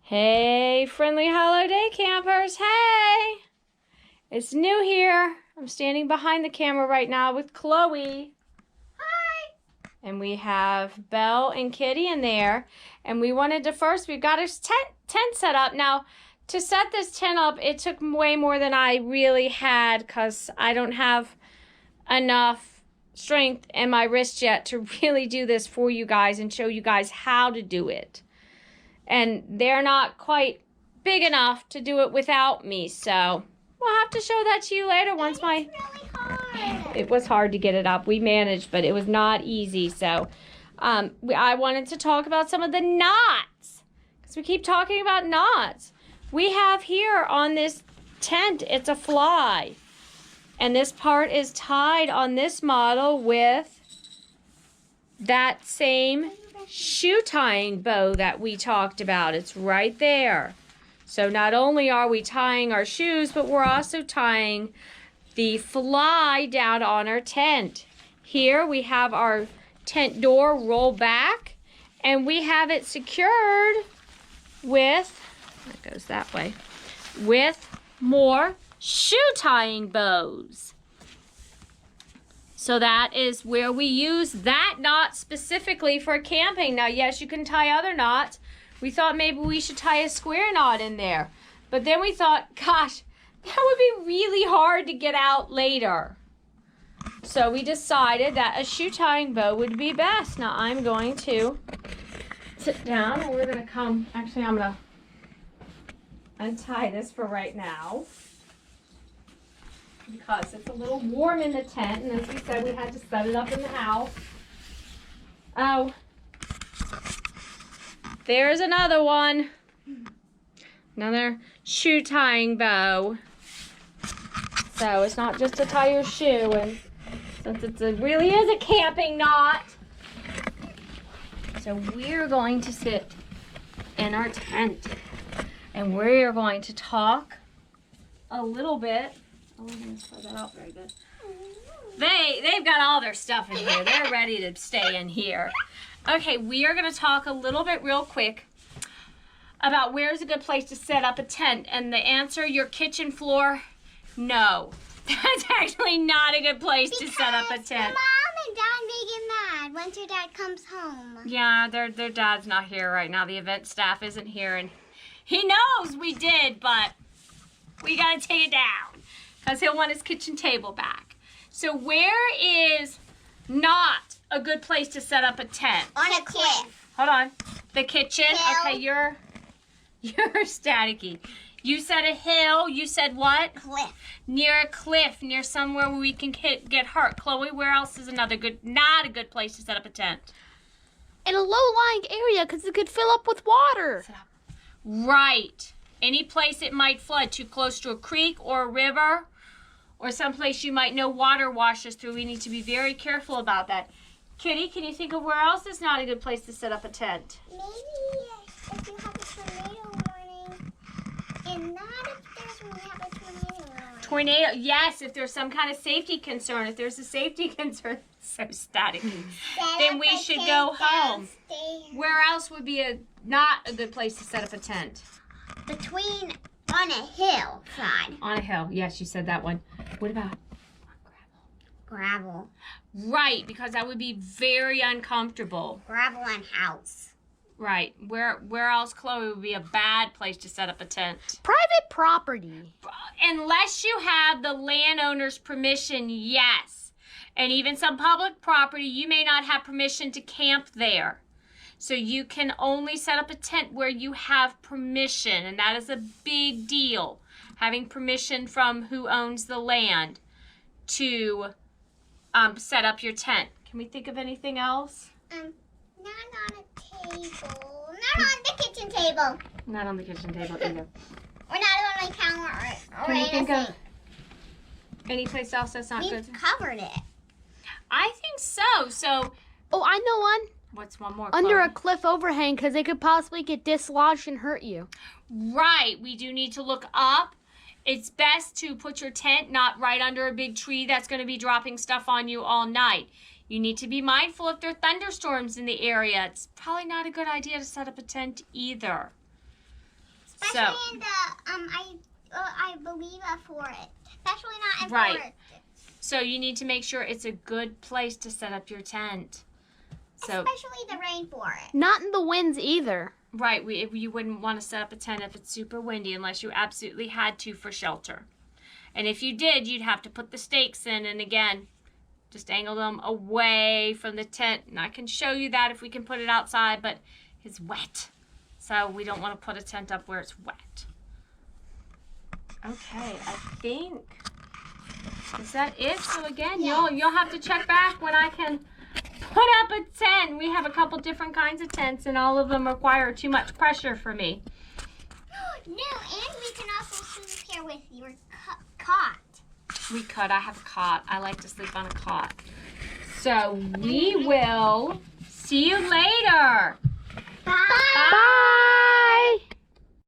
Hey, friendly holiday campers. Hey! It's new here. I'm standing behind the camera right now with Chloe. Hi! And we have Belle and Kitty in there. And we wanted to first, we've got our tent set up. Now, to set this tent up, it took way more than I really had because I don't have enough strength in my wrist yet to really do this for you guys and show you guys how to do it. And they're not quite big enough to do it without me, so we'll have to show that to you later once my... It's really hard. It was hard to get it up. We managed, but it was not easy, so I wanted to talk about some of the knots, because we keep talking about knots. We have here on this tent, it's a fly, and this part is tied on this model with that same shoe tying bow that we talked about. It's right there. So not only are we tying our shoes, but we're also tying the fly down on our tent. Here we have our tent door roll back, and we have it secured with, it goes that way, with more shoe tying bows. So that is where we use that knot specifically for camping. Now, yes, you can tie other knots. We thought maybe we should tie a square knot in there. But then we thought, gosh, that would be really hard to get out later. So we decided that a shoe tying bow would be best. Now I'm going to sit down and we're going to come, actually I'm going to untie this for right now, because it's a little warm in the tent, and as we said, we had to set it up in the house. Oh, there's another one. Another shoe tying bow. So it's not just to tie your shoe, and since it really is a camping knot. So we're going to sit in our tent, and we're going to talk a little bit. Oh, I'm going to spread that out very good. They've got all their stuff in here. They're ready to stay in here. Okay, we are going to talk a little bit real quick about where's a good place to set up a tent. And the answer, your kitchen floor, no. That's actually not a good place to set up a tent. Mom and Dad may get mad once your dad comes home. Yeah, their dad's not here right now. The event staff isn't here, and he knows we did, but we got to take it down, because he'll want his kitchen table back. So where is not a good place to set up a tent? On a cliff. Hold on. The kitchen? Hill. Okay, you're staticky. You said a hill. You said what? Cliff. Near a cliff, near somewhere where we can get hurt. Chloe, where else is not a good place to set up a tent? In a low-lying area, because it could fill up with water. Right. Any place it might flood, too close to a creek or a river, or someplace you might know water washes through. We need to be very careful about that. Kitty, can you think of where else is not a good place to set up a tent? Maybe if you have a tornado warning, and not if we have a tornado warning. Tornado, yes, if there's some kind of safety concern. If there's a safety concern, so staticky, then we should go home. Where else would be not a good place to set up a tent? Between on a hillside. On a hill. Yes, you said that one. What about Gravel. Right, because that would be very uncomfortable. Gravel and house. Right. Where else, Chloe, would be a bad place to set up a tent? Private property. Unless you have the landowner's permission, yes. And even some public property, you may not have permission to camp there. So you can only set up a tent where you have permission, and that is a big deal. Having permission from who owns the land to set up your tent. Can we think of anything else? Not on a table. Not on the kitchen table. Not on the kitchen table either. Or not on my counter. Or Can you in think a of sink. any place else that's not We've good? covered it. I think so. So, Oh, I know one. what's one more? Under Chloe? a cliff overhang, because they could possibly get dislodged and hurt you. Right. We do need to look up. It's best to put your tent not right under a big tree that's going to be dropping stuff on you all night. You need to be mindful if there are thunderstorms in the area. It's probably not a good idea to set up a tent either. Especially in the I believe for it. Especially not in Right. forest. So you need to make sure it's a good place to set up your tent. So Especially the rainforest. Not in the winds either. right, you wouldn't want to set up a tent if it's super windy unless you absolutely had to for shelter. And if you did, you'd have to put the stakes in, and again, just angle them away from the tent. And I can show you that if we can put it outside, but it's wet. So we don't want to put a tent up where it's wet. Okay, I think, is that it? So again, you'll have to check back when I can put up a tent. We have a couple different kinds of tents, and all of them require too much pressure for me. No, and we can also sleep here with your cot. We could. I have a cot. I like to sleep on a cot. So we will see you later. Bye. Bye.